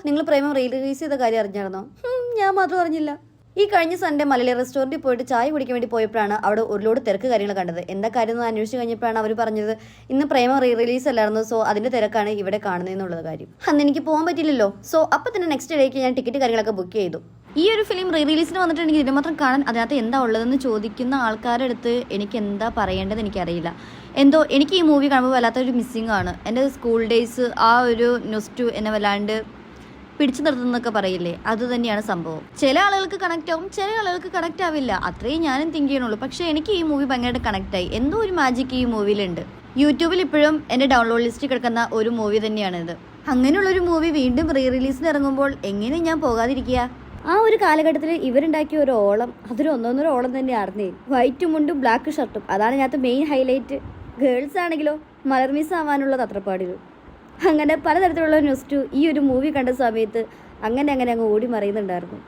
നിങ്ങൾ പ്രേമം റിലീസ് ചെയ്ത കാര്യം അറിഞ്ഞായിരുന്നോ? ഞാൻ മാത്രം അറിഞ്ഞില്ല. ഈ കഴിഞ്ഞ സൺഡേ മലയാളി റെസ്റ്റോറൻറ്റിൽ പോയിട്ട് ചായ കുടിക്കാൻ വേണ്ടി പോയപ്പോഴാണ് അവിടെ ഒരു ലോഡ് തിരക്ക് കാര്യങ്ങൾ കണ്ടത്. എന്താ കാര്യം എന്ന് അന്വേഷിച്ച് കഴിഞ്ഞപ്പോഴാണ് അവർ പറഞ്ഞത് ഇന്ന് പ്രേമം റിലീസ് അല്ലായിരുന്നു, സോ അതിൻ്റെ തിരക്കാണ് ഇവിടെ കാണുന്നതെന്നുള്ള കാര്യം. അന്ന് എനിക്ക് പോകാൻ പറ്റില്ലല്ലോ. സോ അപ്പം തന്നെ നെക്സ്റ്റ് ഡേക്ക് ഞാൻ ടിക്കറ്റ് കാര്യങ്ങളൊക്കെ ബുക്ക് ചെയ്തു. ഈ ഒരു ഫിലിം റിലീസിന് വന്നിട്ടുണ്ടെങ്കിൽ ഇതിനുമാത്രം കാണാൻ അതിനകത്ത് എന്താ ഉള്ളതെന്ന് ചോദിക്കുന്ന ആൾക്കാരുടെ അടുത്ത് എനിക്ക് എന്താ പറയേണ്ടത് എനിക്കറിയില്ല. എന്തോ എനിക്ക് ഈ മൂവി കാണുമ്പോൾ വല്ലാത്തൊരു മിസ്സിംഗ് ആണ്. എൻ്റെ സ്കൂൾ ഡേയ്സ് ആ ഒരു നൊസ്റ്റു എന്നെ വല്ലാണ്ട് പിടിച്ചു നിർത്തുന്നൊക്കെ പറയില്ലേ, അത് തന്നെയാണ് സംഭവം. ചില ആളുകൾക്ക് കണക്റ്റ് ആവും, ചില ആളുകൾക്ക് കണക്റ്റ് ആവില്ല. അത്രയും ഞാനും തിങ്ക് ചെയ്യണുള്ളൂ. പക്ഷേ എനിക്ക് ഈ മൂവി ഭയങ്കരമായിട്ട് കണക്റ്റായി. എന്തോ ഒരു മാജിക് ഈ മൂവിയിലുണ്ട്. യൂട്യൂബിൽ ഇപ്പോഴും എൻ്റെ ഡൗൺലോഡ് ലിസ്റ്റിൽ കിടക്കുന്ന ഒരു മൂവി തന്നെയാണിത്. അങ്ങനെയുള്ളൊരു മൂവി വീണ്ടും റിലീസിന് ഇറങ്ങുമ്പോൾ എങ്ങനെ ഞാൻ പോകാതിരിക്കുക? ആ ഒരു കാലഘട്ടത്തിൽ ഇവരുണ്ടാക്കിയ ഒരു ഓളം, അതൊരു ഒന്നൊന്നര ഓളം തന്നെയായിരുന്നേ. വൈറ്റ് മുണ്ടും ബ്ലാക്ക് ഷർട്ടും, അതാണ് ഇതിനകത്ത് മെയിൻ ഹൈലൈറ്റ്. ഗേൾസ് ആണെങ്കിലോ മലർമീസ് ആവാനുള്ള തത്രപ്പാടുകൾ. അങ്ങനെ പലതരത്തിലുള്ള ന്യൂസ്റ്റു ഈ ഒരു മൂവി കണ്ട സമയത്ത് അങ്ങനെ അങ്ങ് ഓടി മറിയുന്നുണ്ടായിരുന്നു.